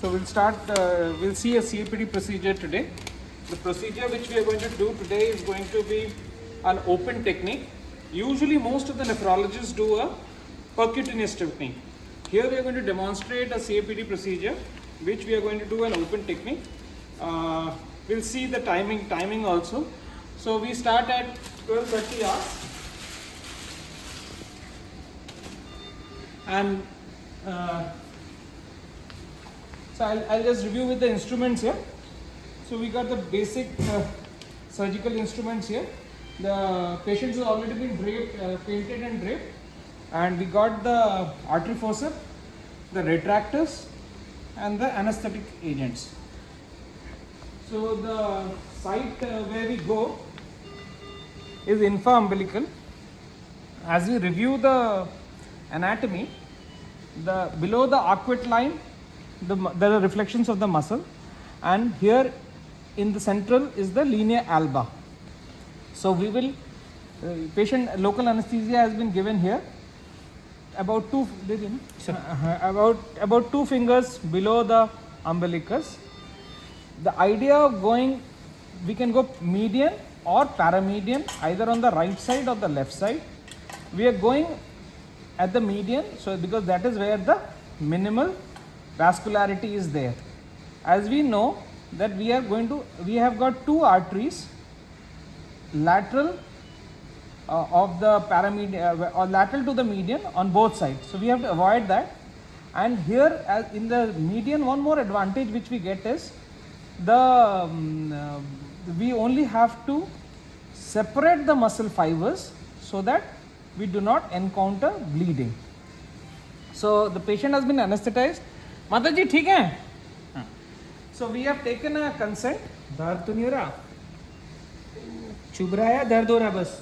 So we'll start, we'll see a CAPD procedure today. The procedure which we are going to do today is going to be an open technique. Usually most of the nephrologists do a percutaneous technique. Here we are going to demonstrate a CAPD procedure which we are going to do an open technique. We'll see the timing also. So we start at 12:30 hours. And so I'll just review with the instruments here. So we got the basic surgical instruments here. The patient has already been draped, painted and draped. And we got the artery forceps, the retractors and the anesthetic agents. So the site where we go is infraumbilical. As we review the anatomy, below the arcuate line, there are reflections of the muscle, and here in the central is the linea alba. So we will, patient local anesthesia has been given here, about two fingers below the umbilicus. The idea of going, we can go median or paramedian, either on the right side or the left side. We are going at the median, so because that is where the minimal vascularity is there. As we know that we have got two arteries, lateral of the paramedian or lateral to the median on both sides. So we have to avoid that. And here in the median, one more advantage which we get is we only have to separate the muscle fibers so that we do not encounter bleeding. So the patient has been anesthetized. Mataji, theek hai? So we have taken a consent. दर्द तो नहीं हो रहा, चुभ रहा है या दर्द हो रहा है बस?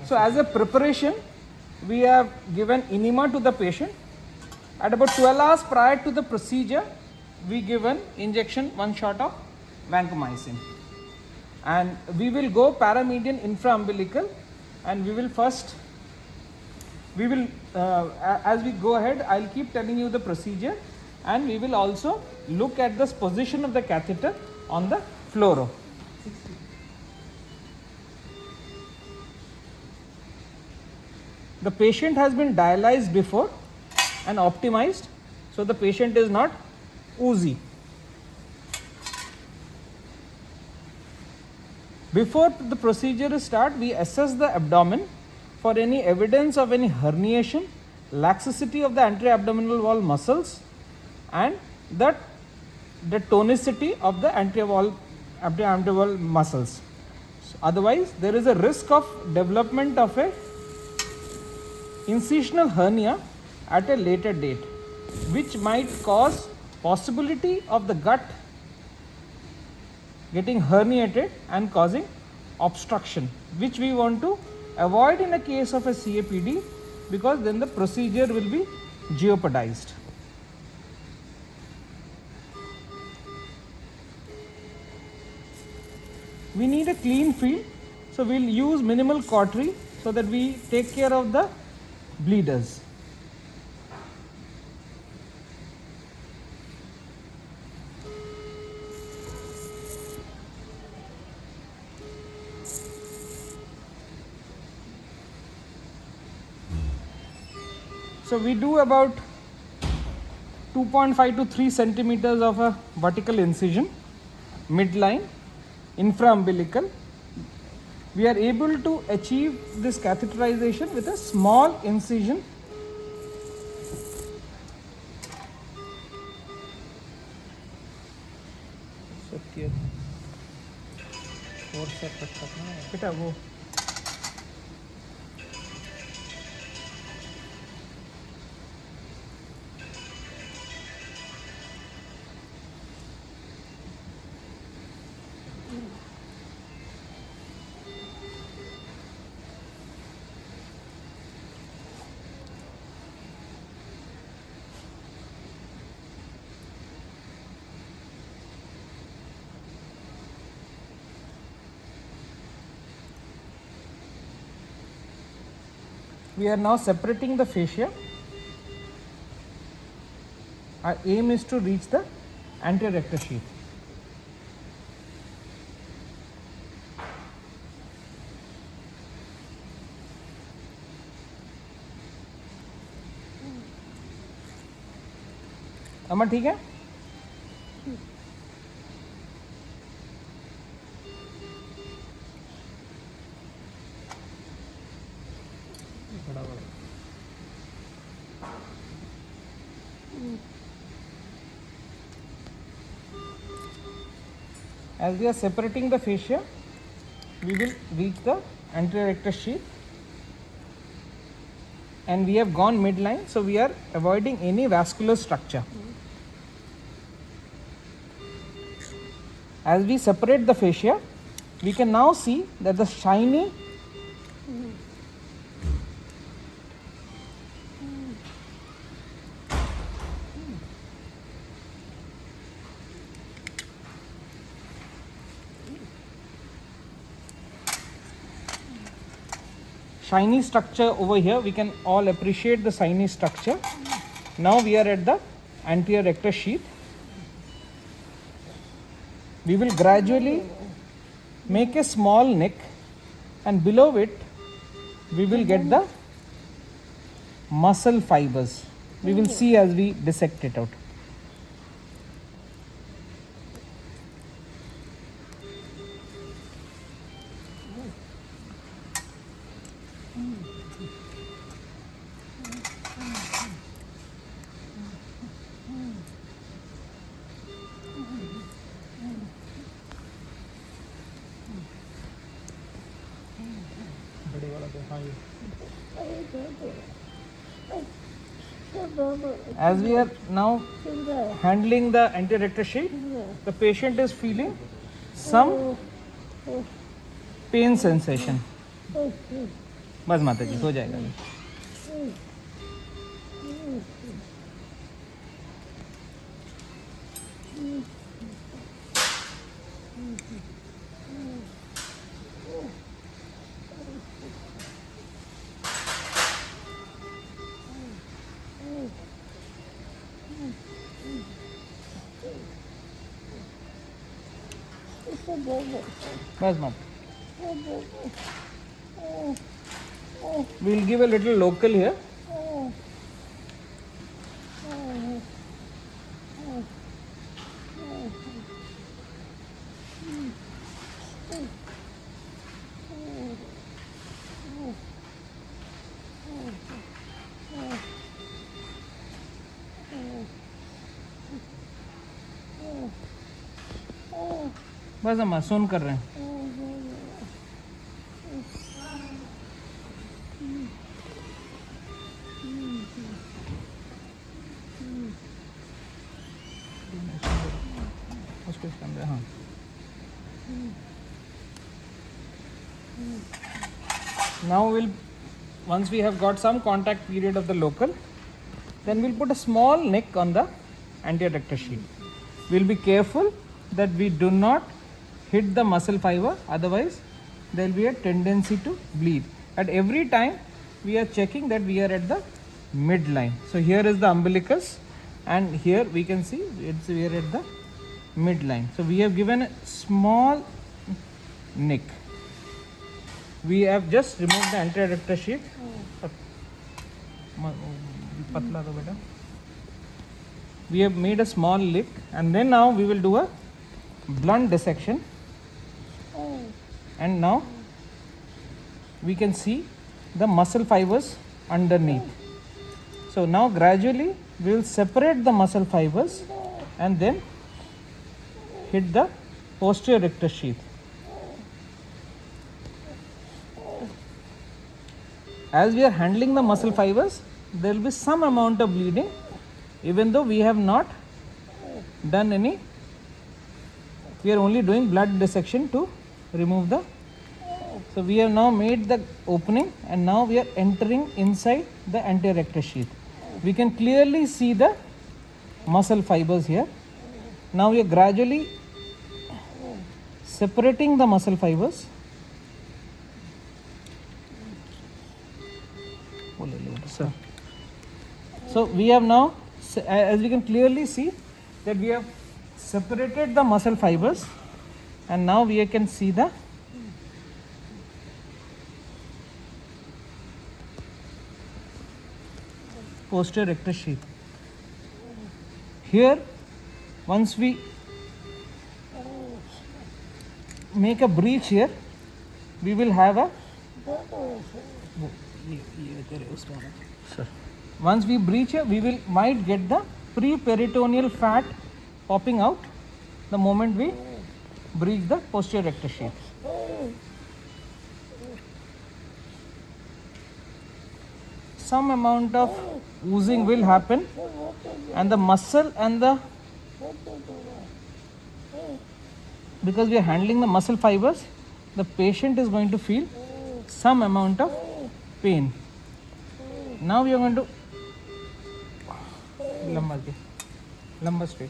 So as a preparation, we have given enema to the patient. At about 12 hours prior to the procedure, we give an injection, one shot of vancomycin. And we will go paramedian infraumbilical, and we will as we go ahead, I'll keep telling you the procedure, and we will also look at the position of the catheter on the fluoro. The patient has been dialyzed before and optimized, so the patient is not oozy. Before the procedure starts, we assess the abdomen for any evidence of any herniation, laxity of the anterior abdominal wall muscles, and the tonicity of the anterior abdominal wall muscles. So otherwise, there is a risk of development of a incisional hernia at a later date, which might cause possibility of the gut getting herniated and causing obstruction, which we want to avoid in a case of a CAPD, because then the procedure will be jeopardized. We need a clean field, so we'll use minimal cautery so that we take care of the bleeders. So we do about 2.5 to 3 centimeters of a vertical incision, midline, infraumbilical. We are able to achieve this catheterization with a small incision. We are now separating the fascia. Our aim is to reach the anterior rectus sheath. अमर ठीक है? As we are separating the fascia, we will reach the anterior rectus sheath, and we have gone midline, so we are avoiding any vascular structure. As we separate the fascia, we can now see that the shiny structure over here. We can all appreciate the shiny structure. Now we are at the anterior rectus sheath. We will gradually make a small neck, and below it we will get the muscle fibers. We will see as we dissect it out. As we are now handling the anterior rectus sheath, the patient is feeling some pain sensation. बस माता जी हो जाएगा. बस माता. We'll give a little local here. बस हम सुन कर रहे हैं. हाँ. Now we'll, once we have got some contact period of the local, then we'll put a small neck on the anterior rectus sheath. We'll be careful that we do not hit the muscle fiber, otherwise there will be a tendency to bleed. At every time we are checking that we are at the midline. So here is the umbilicus, and here we can see we are at the midline. So we have given a small neck. We have just removed the anterior rectus sheath. पतला दो बेटा. We have made a small lick, and then now we will do a blunt dissection. And now we can see the muscle fibers underneath. So now gradually we will separate the muscle fibers and then hit the posterior rectus sheath. As we are handling the muscle fibers, there will be some amount of bleeding, even though we have not done any. We are only doing blood dissection to remove the. So we have now made the opening, and now we are entering inside the anterior rectus sheath. We can clearly see the muscle fibers here. Now we are gradually separating the muscle fibers. So we have now So, as we can clearly see that we have separated the muscle fibers, and now we can see the posterior rectus sheath. Here, once we make a breach here, we will have a once we breach here, we might get the pre-peritoneal fat popping out the moment we breach the posterior rectus sheath. Some amount of oozing will happen, and the muscle and the, because we are handling the muscle fibers, the patient is going to feel some amount of pain. Now we are going to lumbar straight.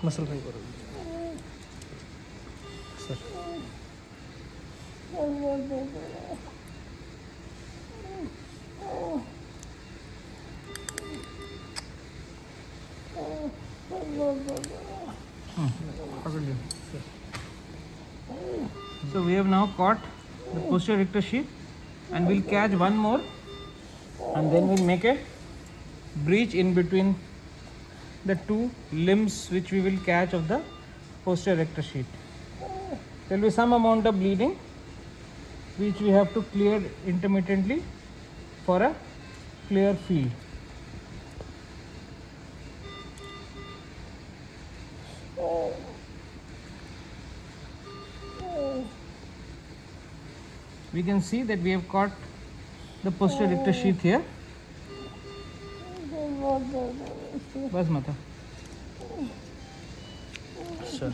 Muscle fiber. Sir. So we have now caught the posterior rectus sheath, and we'll catch one more, and then we'll make a breach in between the two limbs which we will catch of the posterior rectus sheath. There will be some amount of bleeding which we have to clear intermittently for a clear field. We can see that we have caught the posterior rectus sheath here. बस माता sir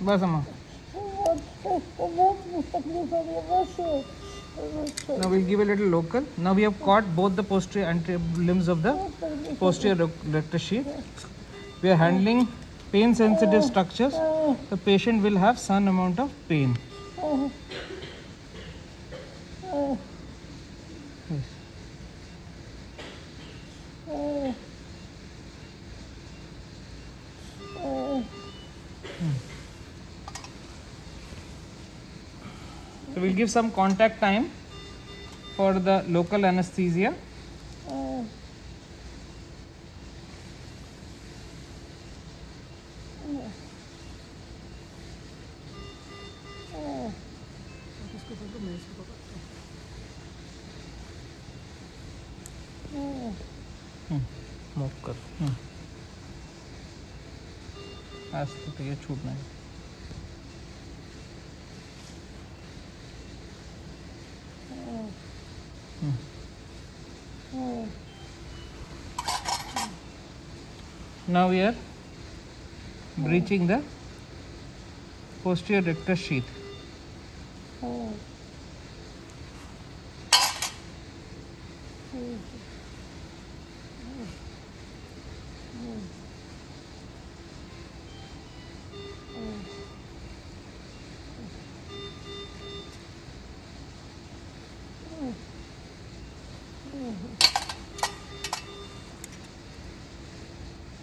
बस अम्मा. Now we'll give a little local. Now we have caught both the posterior and anterior limbs of the posterior rectus sheath. We are handling pain sensitive structures. The patient will have some amount of pain. Yes. So we'll give some contact time for the local anesthesia. Move कर आज तो ये छूटना है. Now we are breaching the posterior rectus sheath.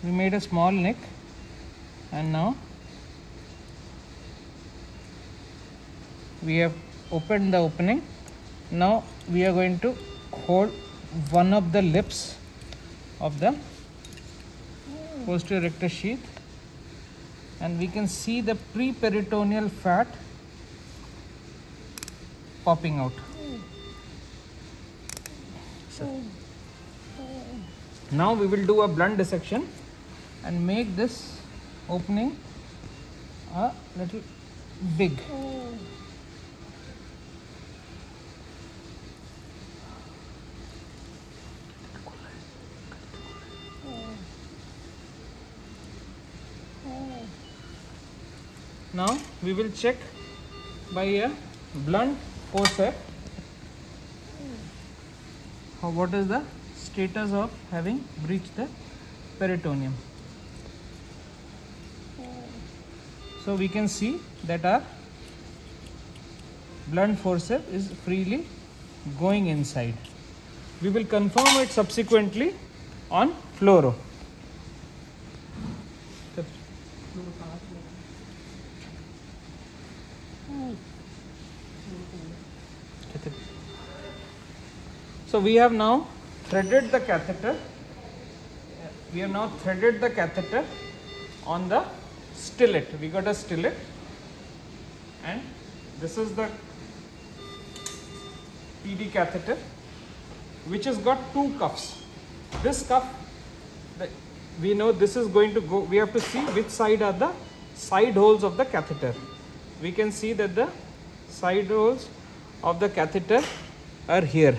we made a small neck, and now we have opened the opening. Now we are going to hold one of the lips of the posterior rectus sheath, and we can see the pre-peritoneal fat popping out. So, now we will do a blunt dissection and make this opening a little big. Now we will check by a blunt forceps what is the status of having breached the peritoneum. So we can see that our blunt forceps is freely going inside. We will confirm it subsequently on fluoro. So we have now threaded the catheter. We have now threaded the catheter on the stylet. We got a stylet, and this is the PD catheter, which has got two cuffs. This cuff, we know this is going to go. We have to see which side are the side holes of the catheter. We can see that the side holes of the catheter are here.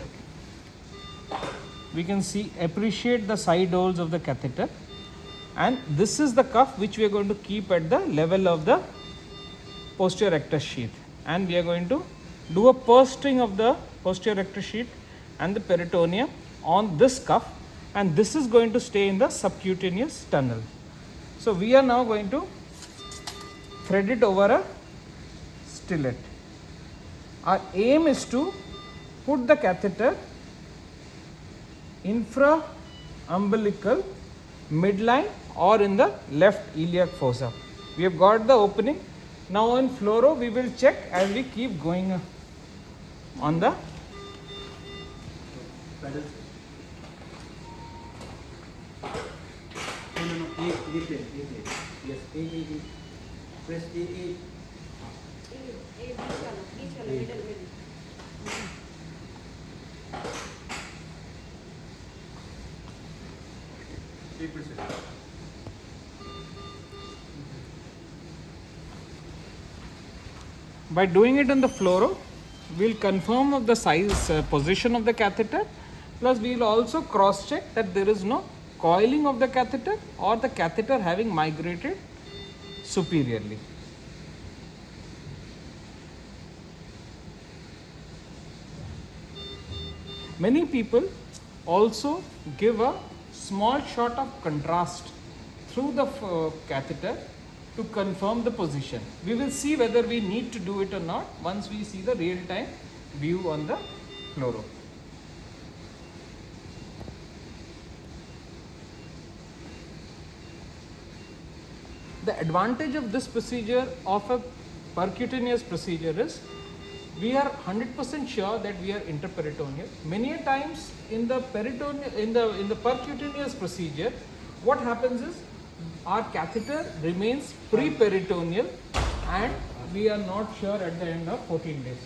We can appreciate the side holes of the catheter, and this is the cuff which we are going to keep at the level of the posterior rectus sheath, and we are going to do a pursing of the posterior rectus sheath and the peritoneum on this cuff, and this is going to stay in the subcutaneous tunnel. So we are now going to thread it over a stylet. Our aim is to put the catheter infra-umbilical, midline, or in the left iliac fossa. We have got the opening. Now on fluoro we will check as we keep going on the Press A. By doing it on the fluoro, we will confirm of the size position of the catheter, plus we will also cross check that there is no coiling of the catheter or the catheter having migrated superiorly. Many people also give a small shot of contrast through the catheter to confirm the position. We will see whether we need to do it or not once we see the real-time view on the fluoro. The advantage of this procedure of a percutaneous procedure is we are 100% sure that we are interperitoneal. Many a times in the peritoneal, in the percutaneous procedure, what happens is our catheter remains pre-peritoneal and we are not sure at the end of 14 days.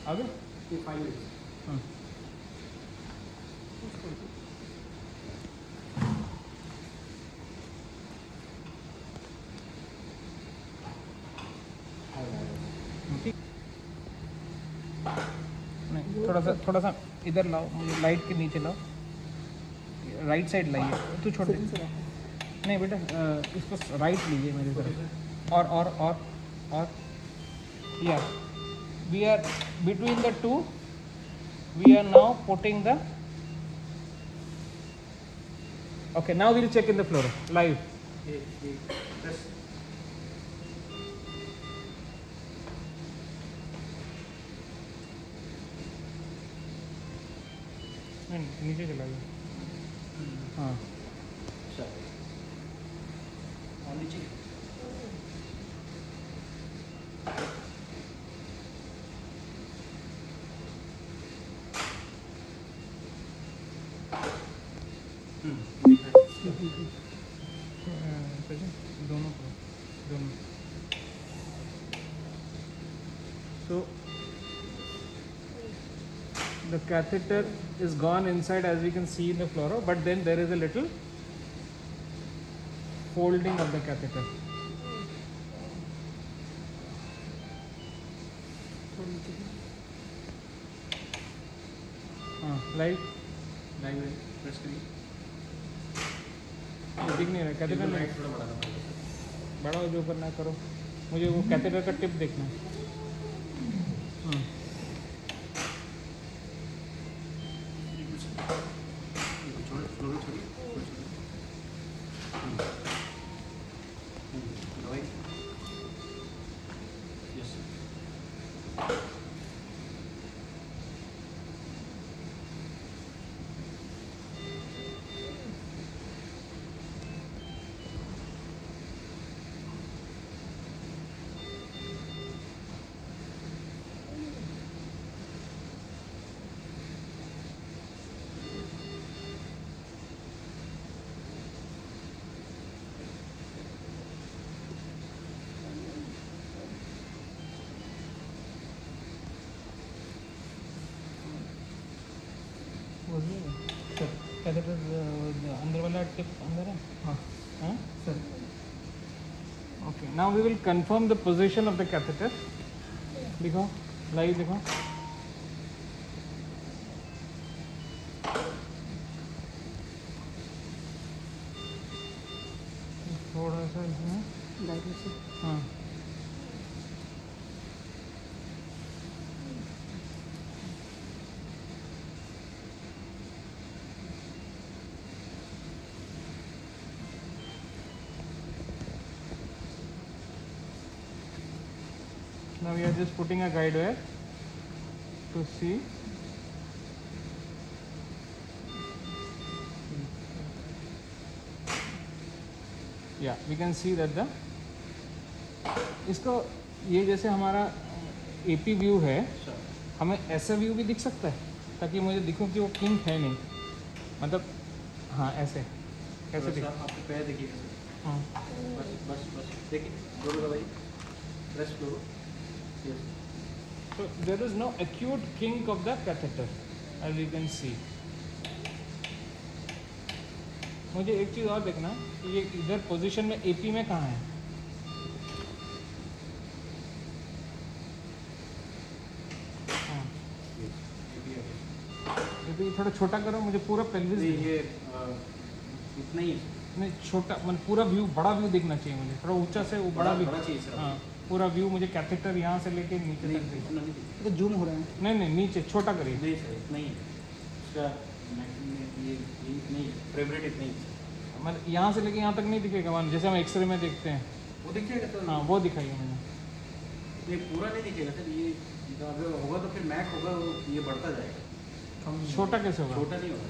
Okay? 5 minutes. नहीं थोड़ा सा इधर लाओ, मुझे light के नीचे लाओ, right side लाइए, तू छोड़ दे, नहीं बेटा इसको राइट लीजिए मेरी तरफ, और yeah we are between the two, we are now putting the, okay, now we'll check in the fluoro live. नहीं नीचे चला गया, हाँ नीचे दोनों दोनों so the catheter is gone inside, as we can see in the fluoro, but then there is a little folding of the catheter. Light live press करिए दिख नहीं रहा कैथेटर लाइट थोड़ा बढ़ाना पड़ेगा बड़ा हो जो ऊपर ना करो, मुझे वो कैथेटर का टिप देखना है. कैथेटर अंदर वाला टिप अंदर है. हाँ sir. Okay, now we will confirm the position of the catheter. दिखाओ लाइव दिखाओ. थोड़ा सा इसमें लाइट से. हाँ now we are just putting a guide wire to see. Yeah, we can see that the इसको ये जैसे हमारा एपी व्यू है, हमें ऐसा व्यू भी दिख सकता है ताकि मुझे दिखूं कि वो किंक है नहीं, मतलब हाँ ऐसे कैसे दिख. आपके पैर देखिए. हाँ बस बस बस देखिए दोनों दवाई प्रेस करो. So there is no acute kink of the catheter, as you can see. मुझे एक चीज़ और देखना कि ये इधर पोजीशन में एपी में कहाँ है. हाँ एपी थोड़ा छोटा करो, मुझे पूरा पेल्विस. ये इतना ही नहीं छोटा, मतलब पूरा व्यू बड़ा व्यू दिखना चाहिए मुझे, थोड़ा ऊंचा से वो बड़ा व्यू. हाँ पूरा व्यू मुझे कैथेटर यहाँ से लेके नीचे तक दिखे. तो जूम हो रहा है. नहीं नीचे छोटा करिए. नहीं सर इतना ही है इसका मैक्सिमम. ये इतना ही फेवरेट इतना ही. मतलब यहाँ से लेके यहाँ तक नहीं दिखेगा मान, जैसे हम एक्सरे में देखते हैं वो दिखेगा तो. हाँ वो दिखाइए मुझे. ये पूरा नहीं दिखेगा सर. ये अगर होगा तो फिर मैक होगा, ये बढ़ता जाएगा. छोटा कैसे होगा? छोटा नहीं होगा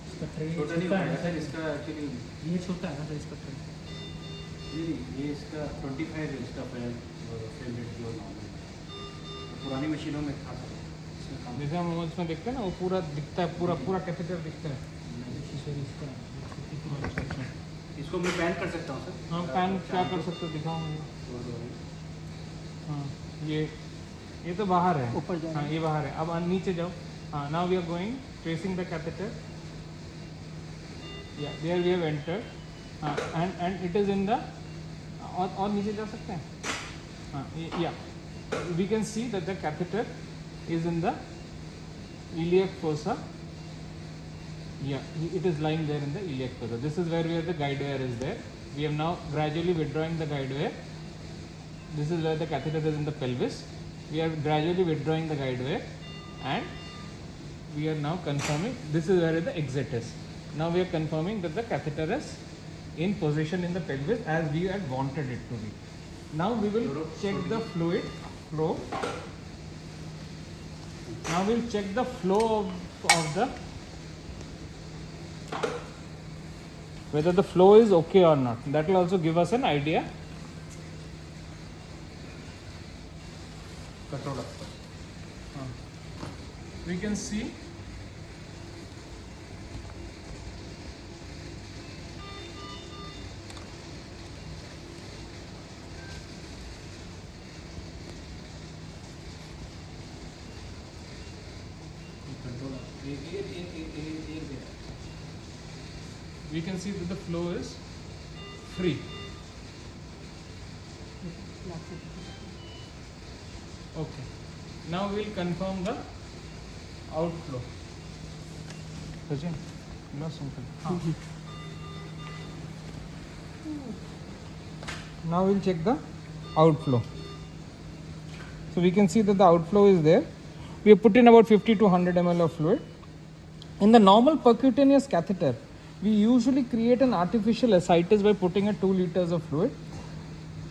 इसका ट्रे छोटा नहीं छोटा होगा है सर. इसका एक्चुअली ये छोटा है ना सर इसका ट्रे. ये इसका 25 है इसका फेवरेट जो नॉर्मल पुरानी मशीनों में था सर. इसका काम जैसे हम उसमें देखते हैं ना, वो पूरा दिखता है, पूरा कैथेटर दिखता है. इसका इसको मैं पैन कर सकता हूँ सर. हाँ पैन क्या कर सकते हो दिखाओ मुझे. हाँ ये तो बाहर है. ऊपर जाओ. हाँ ये बाहर है. अब नीचे जाओ. हाँ now we are going tracing the catheter. Yeah there we have entered. हाँ and it is in the और नीचे जा सकते हैं. हाँ yeah we can see that the catheter is in the iliac fossa. Yeah, it is lying there in the iliac fossa. This is where the guide wire is there. We have now gradually withdrawing the guide wire. This is where the catheter is in the pelvis. We are gradually withdrawing the guide wire and we are now confirming this is where the exit is. Now we are confirming that the catheter is in position in the pelvis as we had wanted it to be. Now we will check the fluid flow. Now we will check the flow of the whether the flow is okay or not. That will also give us an idea. Control up. We can see Control up. we can see that the flow is free. Okay. Now we'll confirm the outflow. Sachin, no simple. Now we'll check the outflow. So we can see that the outflow is there. We have put in about 50 to 100 ml of fluid. In the normal percutaneous catheter, we usually create an artificial ascites by putting a 2 liters of fluid.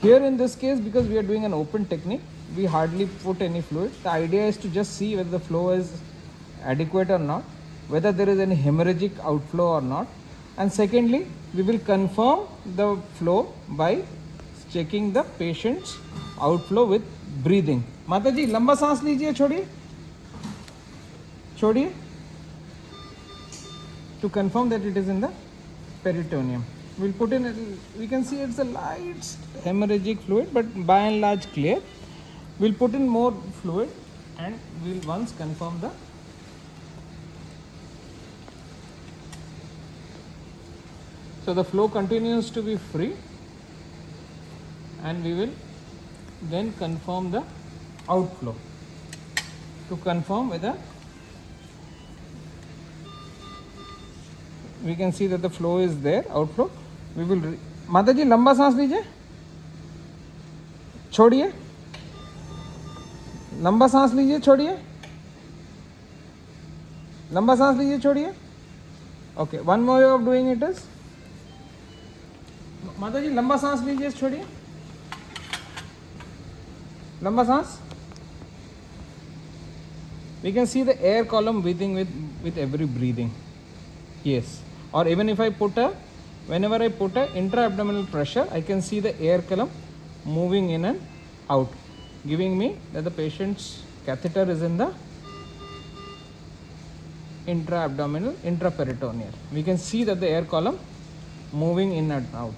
Here in this case, because we are doing an open technique, we hardly put any fluid. The idea is to just see whether the flow is adequate or not, whether there is any hemorrhagic outflow or not. And secondly, we will confirm the flow by checking the patient's outflow with breathing. Mataji, lamba सांस लीजिए, छोड़िए, छोड़िए, to confirm that it is in the peritoneum. We'll put in, we can see it's a light hemorrhagic fluid, but by and large clear. We'll put in more fluid and we'll once confirm the so the flow continues to be free, and we will then confirm the outflow to confirm whether we can see that the flow is there, outflow. We will माता जी लंबा सांस लीजिए, छोड़िए, लंबा सांस लीजिए, छोड़िए, लंबा सांस लीजिए, छोड़िए. Okay, one more way of doing it is माता जी लंबा सांस लीजिए, छोड़िए, लंबा सांस. We can see the air column breathing with every breathing. Yes. Or even if I put a, whenever I put a intra-abdominal pressure, I can see the air column moving in and out, giving me that the patient's catheter is in the intra-abdominal, intraperitoneal. We can see that the air column moving in and out.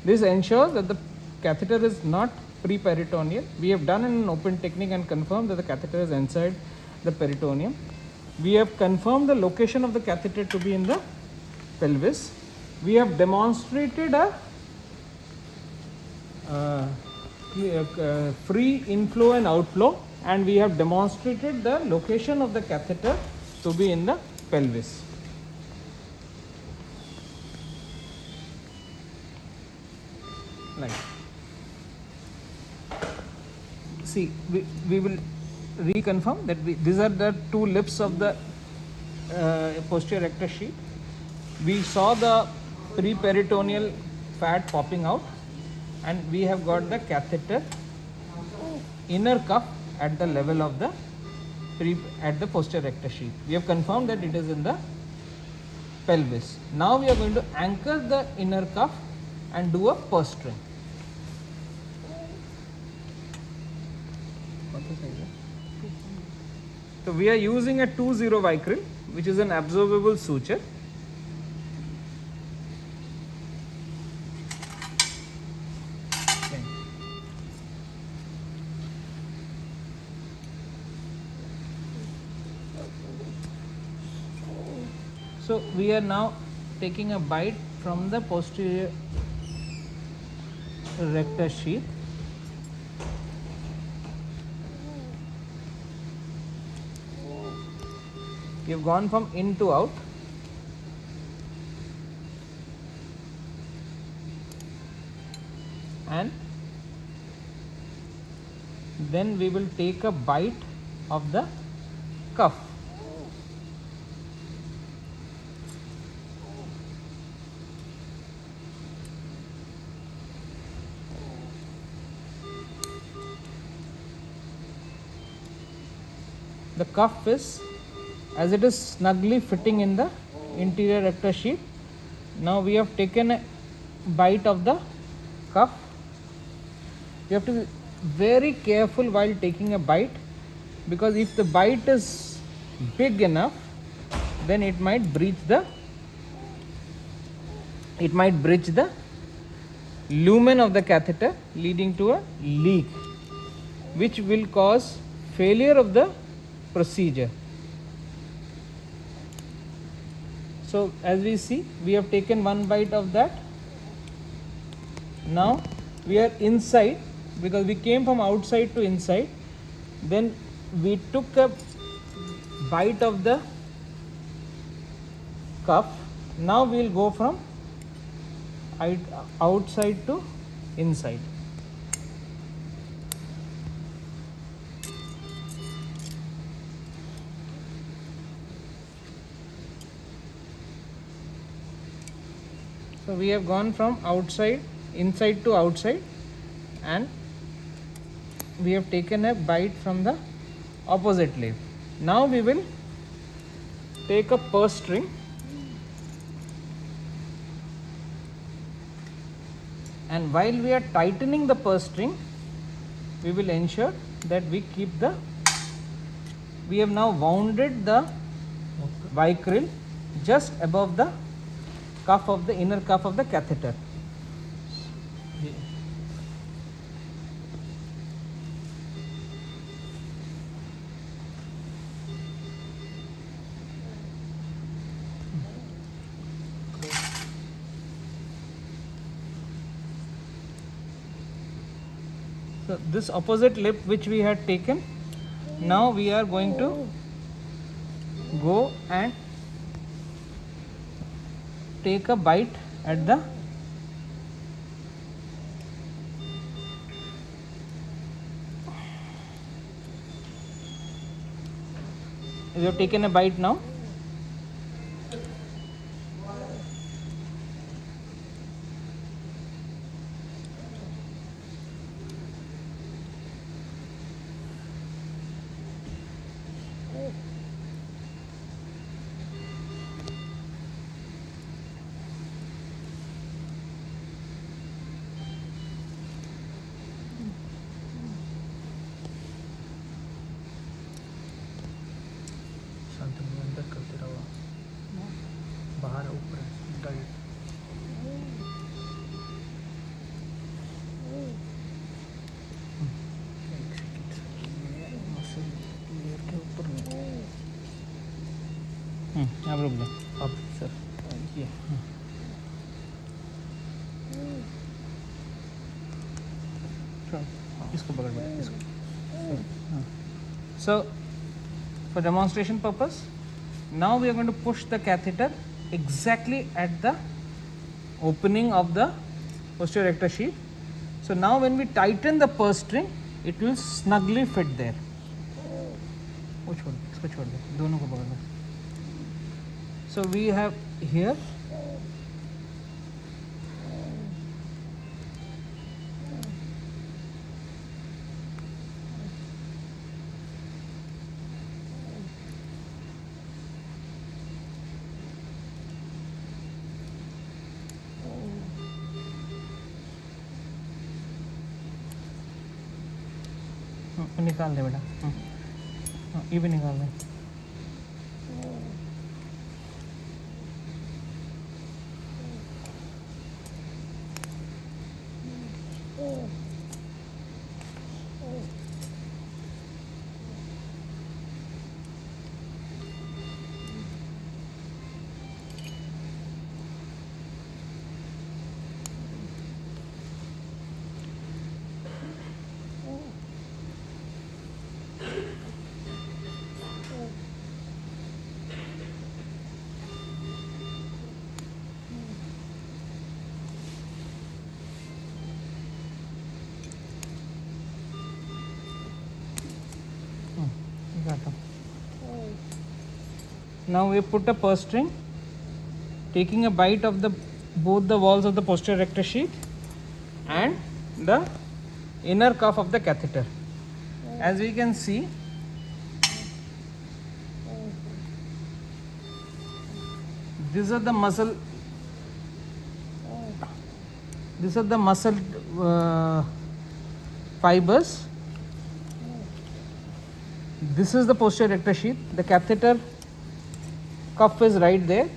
This ensures that the catheter is not pre-peritoneal. We have done an open technique and confirmed that the catheter is inside the peritoneum. We have confirmed the location of the catheter to be in the pelvis. We have demonstrated a free inflow and outflow, and we have demonstrated the location of the catheter to be in the pelvis. Like, see, we will reconfirm that these are the two lips of the posterior rectus sheath. We saw the pre-peritoneal fat popping out, and we have got the catheter inner cuff at the level of the at the posterior rectus sheath. We have confirmed that it is in the pelvis. Now we are going to anchor the inner cuff and do a purse string. So we are using a 2-0 vicryl, which is an absorbable suture. Okay. So we are now taking a bite from the posterior rectus sheath. We have gone from in to out. And then we will take a bite of the cuff. The cuff is, as it is snugly fitting in the interior rectus sheath, Now we have taken a bite of the cuff. You have to be very careful while taking a bite, because if the bite is big enough, then it might breach the lumen of the catheter, leading to a leak, which will cause failure of the procedure. So as we see, we have taken one bite of that. Now we are inside, because we came from outside to inside. Then we took a bite of the cuff. Now we will go from outside to inside. So we have gone from inside to outside, and we have taken a bite from the opposite leg. Now we will take a purse string and while we are tightening the purse string, we will ensure that we have now wounded the vicryl just above the inner cuff of the catheter. So this opposite lip which we had taken, now we are going to go and take a bite at the we have taken a bite now. अंदर करते रहो, बाहर ऊपर tight. अब रुक लो, अब sir ये इसको पकड़ लो, इसको। So for demonstration purpose, now we are going to push the catheter exactly at the opening of the posterior rectus sheath. So now when we tighten the purse string, it will snugly fit there. वो छोड़ दो, इसको छोड़ दो, दोनों को पकड़ लो. So we have here निकाल दे बेटा, ये भी निकाल दे. Now we put a purse string, taking a bite of both the walls of the posterior rectus sheath and the inner cuff of the catheter. As we can see, these are the muscle these are the muscle fibers. This is the posterior rectus sheath. The catheter cuff is right there,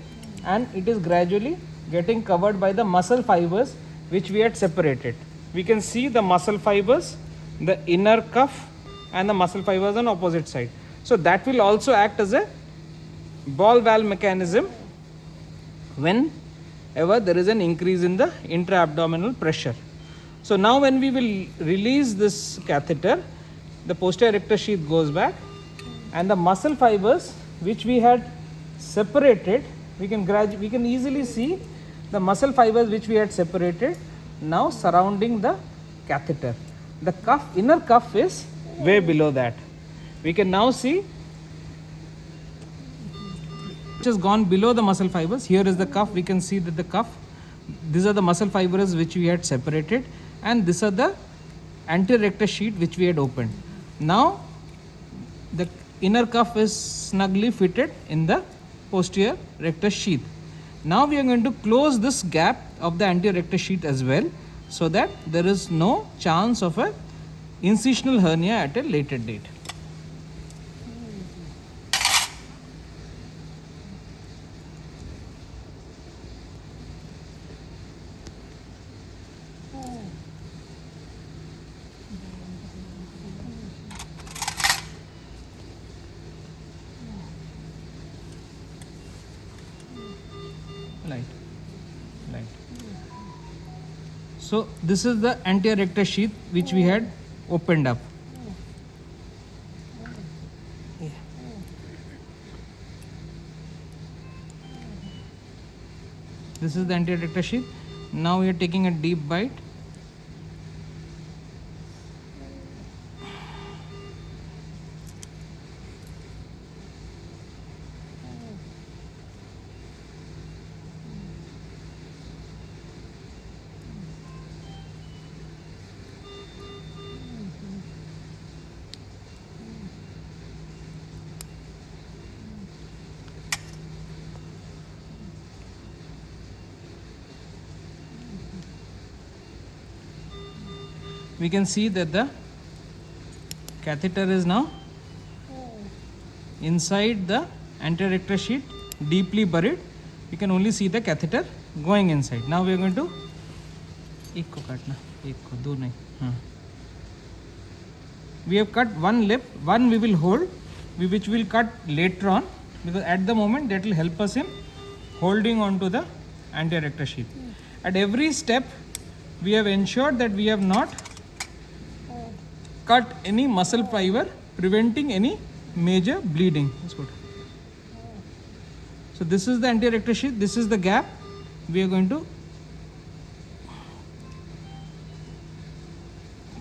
and it is gradually getting covered by the muscle fibers which we had separated. We can see the muscle fibers, the inner cuff, and the muscle fibers on opposite side. So that will also act as a ball valve mechanism whenever there is an increase in the intra-abdominal pressure. So now when we will release this catheter, the posterior rectus sheath goes back, and the muscle fibers which we had separated, we can easily see the muscle fibers which we had separated now surrounding the catheter. The cuff, inner cuff is way below that. We can now see which has gone below the muscle fibers. Here is the cuff. We can see that the cuff, these are the muscle fibers which we had separated, and these are the anterior rectus sheath which we had opened. Now the inner cuff is snugly fitted in the posterior rectus sheath. Now we are going to close this gap of the anterior rectus sheath as well, so that there is no chance of a incisional hernia at a later date. Right. So this is the anterior rectus sheath which we had opened up. This is the anterior rectus sheath. Now we are taking a deep bite. We can see that the catheter is now inside the anterior rectus sheath, deeply buried. We can only see the catheter going inside. Now we are going to we have cut one lip, one we will hold, which we will cut later on, because at the moment that will help us in holding on to the anterior rectus sheath. At every step we have ensured that we have not cut any muscle fiber, preventing any major bleeding. That's good. So this is the anterior rectus sheath, this is the gap. We are going to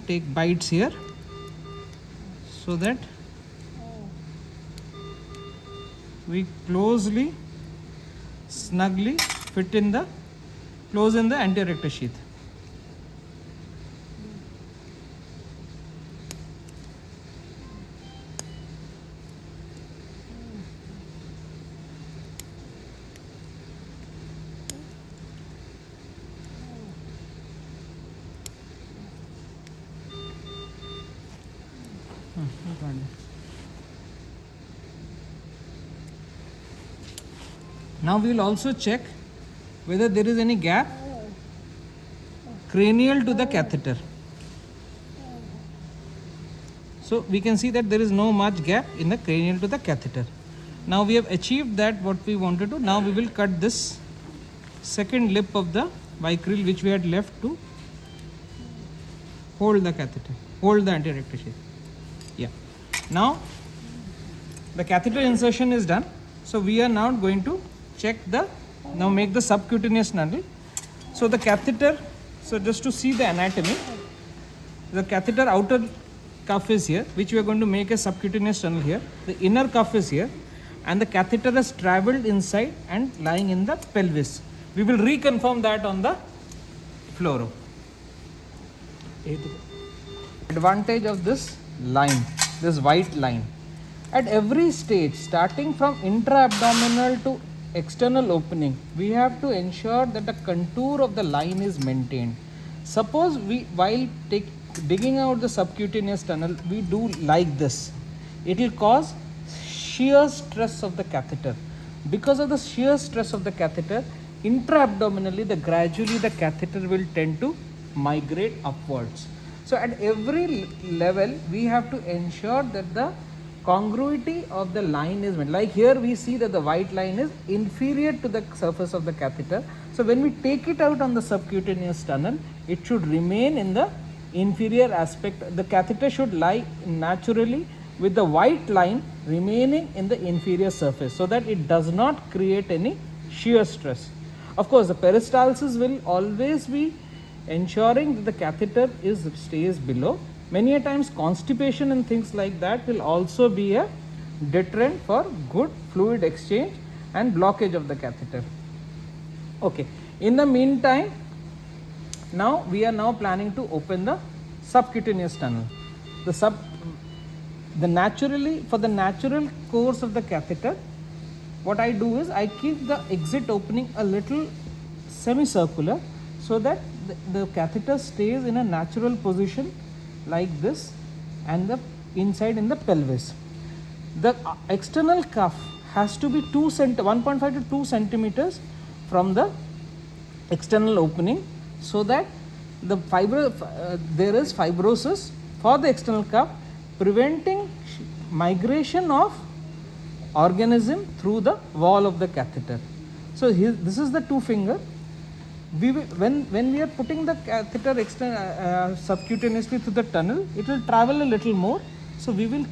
take bites here so that we closely, snugly fit in the, close in the anterior rectus sheath. Now we will also check whether there is any gap cranial to the catheter. So we can see that there is no much gap in the cranial to the catheter. Now we have achieved that what we wanted to. Now we will cut this second lip of the bicryl which we had left to hold the catheter, hold the anterior rectus sheath. Yeah. Now the catheter insertion is done. So we are now going to check now make the subcutaneous tunnel. So the catheter, so just to see the anatomy, the catheter outer cuff is here, which we are going to make a subcutaneous tunnel here. The inner cuff is here, and the catheter has travelled inside and lying in the pelvis. We will reconfirm that on the fluoro. Advantage of this line, this white line. At every stage, starting from intra-abdominal to external opening, we have to ensure that the contour of the line is maintained. Suppose we, while digging out the subcutaneous tunnel, we do like this, it will cause shear stress of the catheter. Because of the shear stress of the catheter, intra-abdominally, gradually the catheter will tend to migrate upwards. So at every level, we have to ensure that the congruity of the line is met. Like here we see that the white line is inferior to the surface of the catheter. So when we take it out on the subcutaneous tunnel, it should remain in the inferior aspect. The catheter should lie naturally with the white line remaining in the inferior surface, so that it does not create any shear stress. Of course, the peristalsis will always be ensuring that the catheter stays below. Many a times constipation and things like that will also be a deterrent for good fluid exchange and blockage of the catheter. Okay. In the meantime, now we are now planning to open the subcutaneous tunnel. For the natural course of the catheter, what I do is I keep the exit opening a little semicircular, so that the catheter stays in a natural position like this, and the inside in the pelvis. The external cuff has to be 1.5 to 2 centimeters from the external opening, so that there is fibrosis for the external cuff, preventing migration of organism through the wall of the catheter. So here, this is the 2 finger. When we are putting the catheter subcutaneously through the tunnel, it will travel a little more. So we will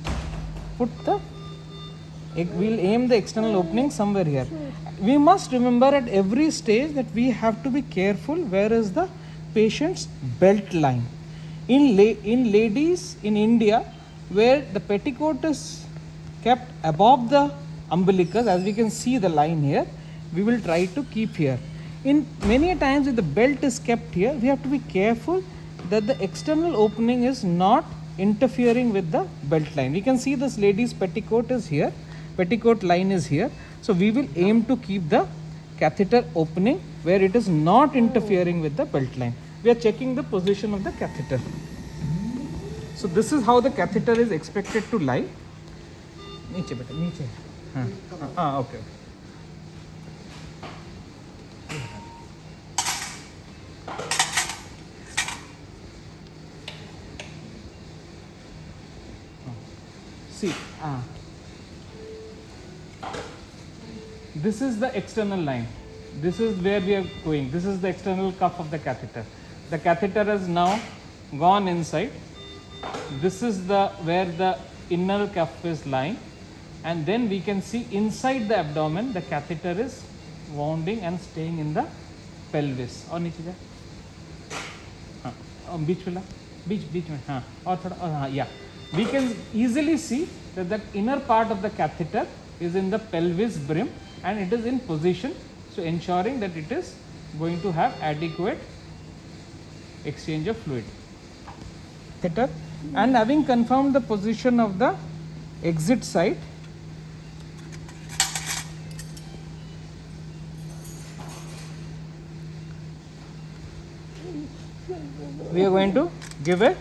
aim the external opening somewhere here. We must remember at every stage that we have to be careful where is the patient's belt line. In ladies in India, where the petticoat is kept above the umbilicus, as we can see the line here, we will try to keep here. In many times, if the belt is kept here, we have to be careful that the external opening is not interfering with the belt line. We can see this lady's petticoat is here, petticoat line is here. So we will aim to keep the catheter opening where it is not interfering with the belt line. We are checking the position of the catheter. So this is how the catheter is expected to lie. Niche beta, niche. Okay. See, this is the external line. This is where we are going. This is the external cuff of the catheter. The catheter has now gone inside. This is where the inner cuff is lying, and then we can see inside the abdomen the catheter is wounding and staying in the pelvis. और नीचे जा, बीच में बीच में, हाँ, और थोड़ा, yeah. We can easily see that the inner part of the catheter is in the pelvis brim and it is in position, so ensuring that it is going to have adequate exchange of fluid. Catheter, and having confirmed the position of the exit site, we are going to give a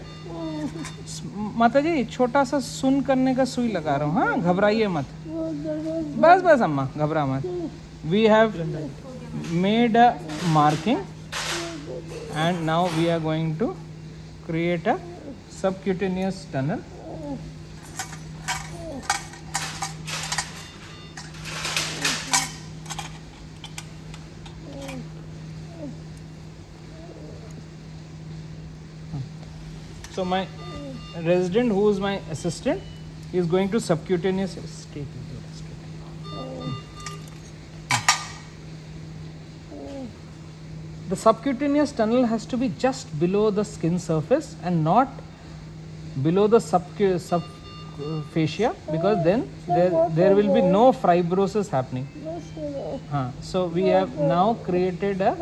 माता जी छोटा सा सुन करने का सुई लगा रहा हूँ, हाँ घबराइए मत, बस अम्मा घबरा मत. We have made a marking and now we are going to create a subcutaneous tunnel. So my resident, who is my assistant, is going to subcutaneous state. The subcutaneous tunnel has to be just below the skin surface and not below the fascia, because then there will be no fibrosis happening. So we have now created a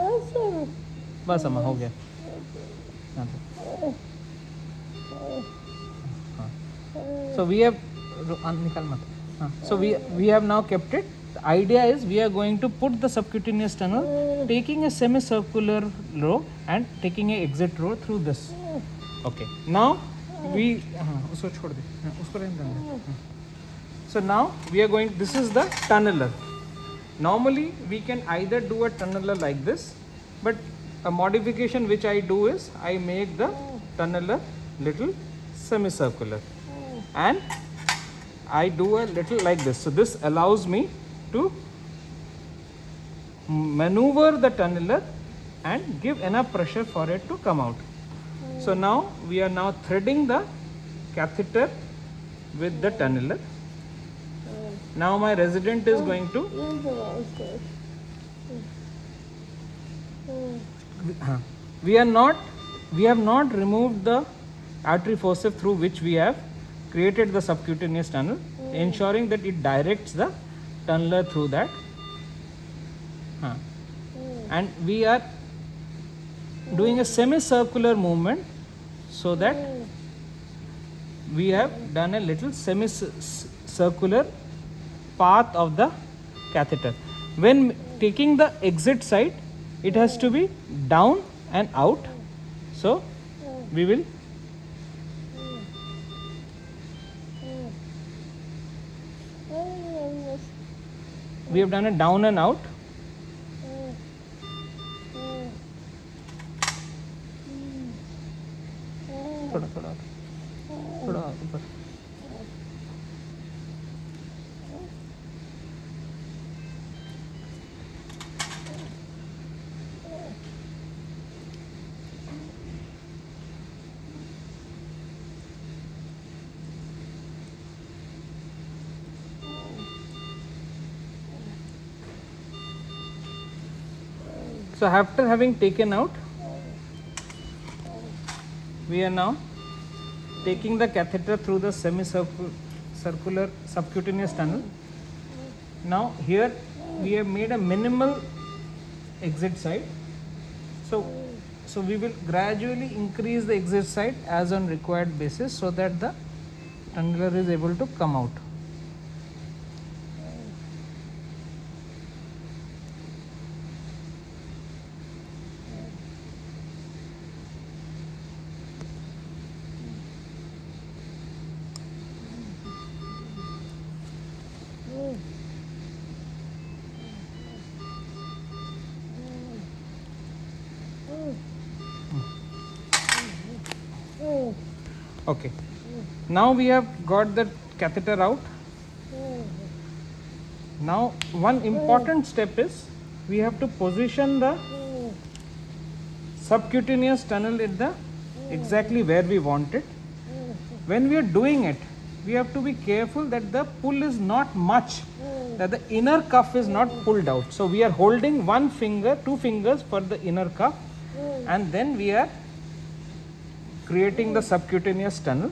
बस अम्मा हो गया. So we have so we have now kept it The idea is we are going to put the subcutaneous tunnel, taking a semicircular row and taking a exit row through this. Okay. Now we usko chhod de. Usko रहने देना. So now we are going. This is the tunneler. Normally we can either do a tunneler like this, but a modification which I do is I make the tunneler little semicircular, and I do a little like this. So this allows me to maneuver the tunneler and give enough pressure for it to come out. So now we are now threading the catheter with the tunneler. Now my resident is going to we have not removed the artery forceps through which we have created the subcutaneous tunnel, ensuring that it directs the tunneler through that. And we are doing a semicircular movement so that we have done a little semicircular path of the catheter. When taking the exit side, it has to be down and out. So we will we have done a down and out. थोड़ा ऊपर. So after having taken out, we are now taking the catheter through the semicircular subcutaneous tunnel. Now here we have made a minimal exit side. So we will gradually increase the exit side as on required basis so that the tunneler is able to come out. Okay, now we have got the catheter out. Now one important step is we have to position the subcutaneous tunnel in the exactly where we want it. When we are doing it, we have to be careful that the pull is not much, that the inner cuff is not pulled out. So we are holding one finger, two fingers for the inner cuff, and then we are creating the subcutaneous tunnel.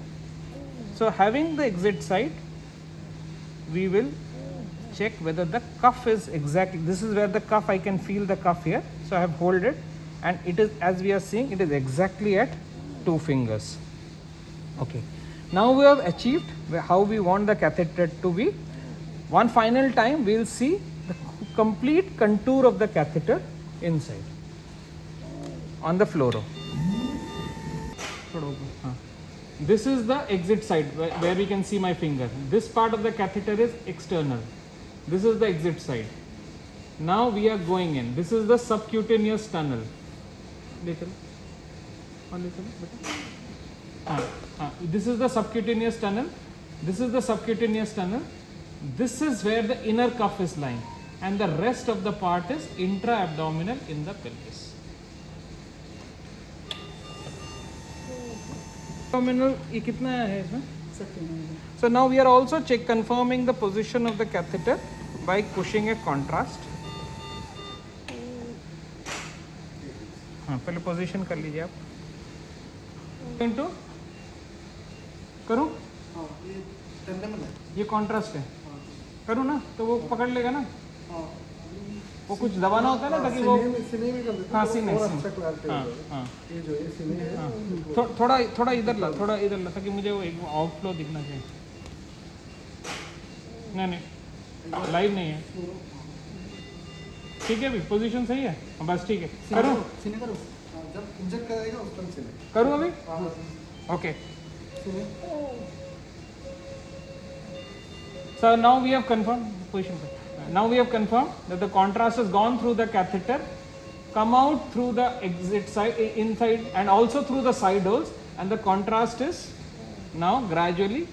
So having the exit side, we will check whether the cuff is exactly, this is where the cuff, I can feel the cuff here. So I have hold it, and it is, as we are seeing, it is exactly at 2 fingers. Okay, now we have achieved how we want the catheter to be. One final time we will see the complete contour of the catheter inside on the fluoro. This is the exit side where we can see my finger. This part of the catheter is external. This is the exit side. Now we are going in. This is the subcutaneous tunnel. This is the subcutaneous tunnel. This is the subcutaneous tunnel. This is where the inner cuff is lying, and the rest of the part is intra-abdominal in the pelvis. Abdominal, ये कितना है इसमें? So now we are also confirming the position of the catheter by pushing a contrast. हाँ, पहले position कर लीजिए आप. Into करूँ? ये contrast है. करूँ ना? तो वो पकड़ लेगा ना? वो कुछ दबाना होता है ना ताकि वो हाँ सीने थोड़ा इधर ला ताकि मुझे वो एक आउटफ्लो दिखना चाहिए. नहीं लाइव नहीं है, ठीक है भाई, पोजीशन सही है, बस ठीक है, करूँ सीने करो, जब इंजेक्ट करेगा उस टाइम सीने करूँ अभी, okay. So now we have confirmed position. Now we have confirmed that the contrast has gone through the catheter, come out through the exit side, inside, and also through the side holes, and the contrast is now gradually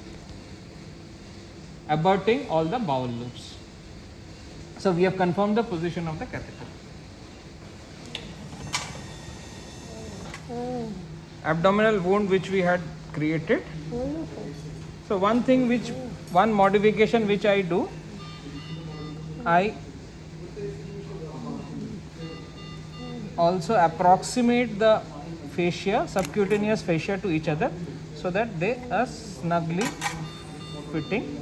abating all the bowel loops. So we have confirmed the position of the catheter. Abdominal wound which we had created. So one modification which I do, I also approximate the fascia, subcutaneous fascia to each other so that they are snugly fitting.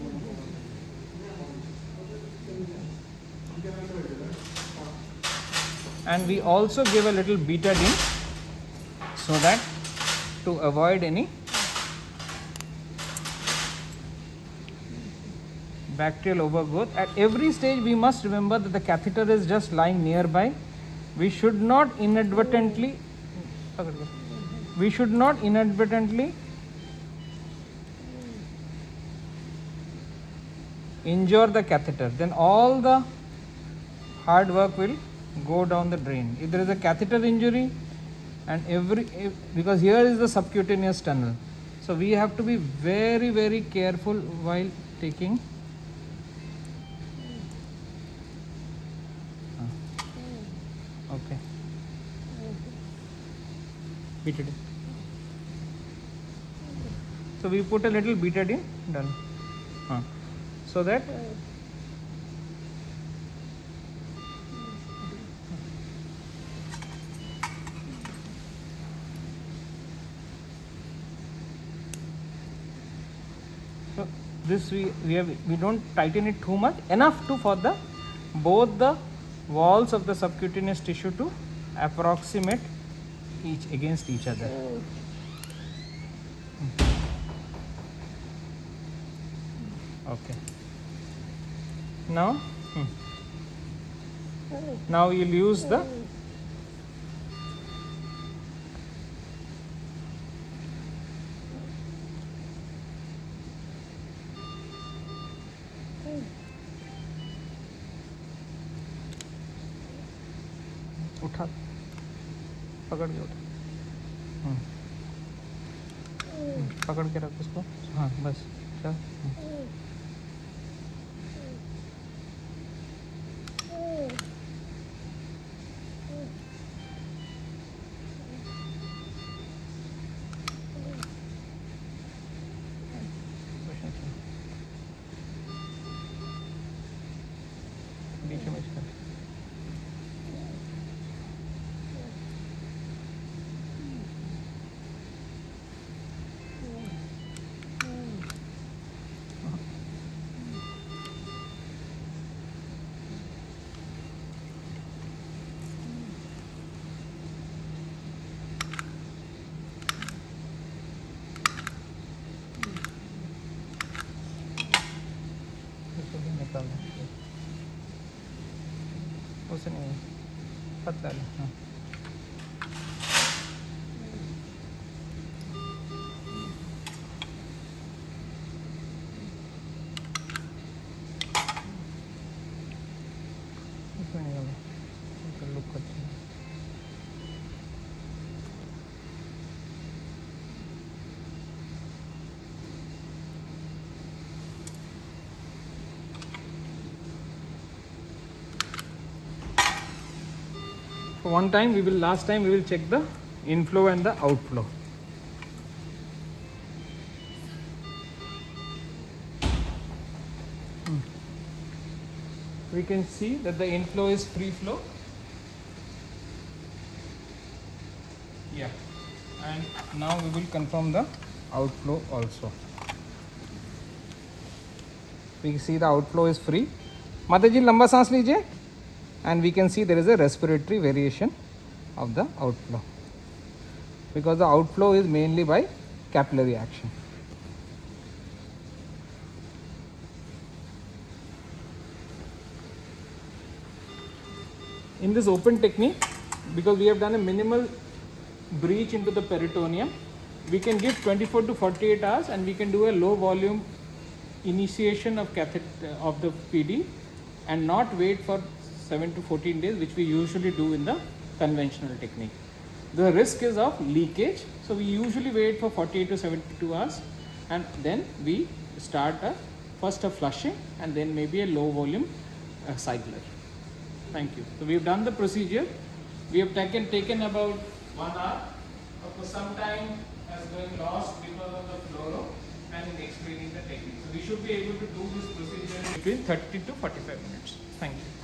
And we also give a little betadine so that to avoid any bacterial overgrowth. At every stage we must remember that the catheter is just lying nearby. We should not inadvertently injure the catheter, then all the hard work will go down the drain. If there is a catheter injury, and because here is the subcutaneous tunnel, so we have to be very, very careful while taking. Okay. Betadine. So we put a little betadine, done. So that this we don't tighten it too much, enough to for the both the walls of the subcutaneous tissue to approximate each against each other. Okay. Now you'll use the उठा पकड़ के उठा पकड़ के रख उसको, हाँ बस चल. बीच में इसका उसे नहीं पतला है. हाँ. इसमें नहीं होगा, इसका लुक अच्छा है. Last time we will check the inflow and the outflow. We can see that the inflow is free flow. Yeah. And now we will confirm the outflow also. We see the outflow is free. Mataji, lamba सांस लीजिए. And we can see there is a respiratory variation of the outflow because the outflow is mainly by capillary action. in this open technique, because we have done a minimal breach into the peritoneum, we can give 24 to 48 hours and we can do a low volume initiation of catheter of the PD and not wait for 7 to 14 days, which we usually do in the conventional technique. The risk is of leakage, so we usually wait for 48 to 72 hours and then we start first a flushing and then maybe a low volume cycler. Thank you. So we have done the procedure. We have taken about 1 hour. Of course, some time has been lost because of the fluoro and in explaining the technique. So we should be able to do this procedure between 30 to 45 minutes. Thank you.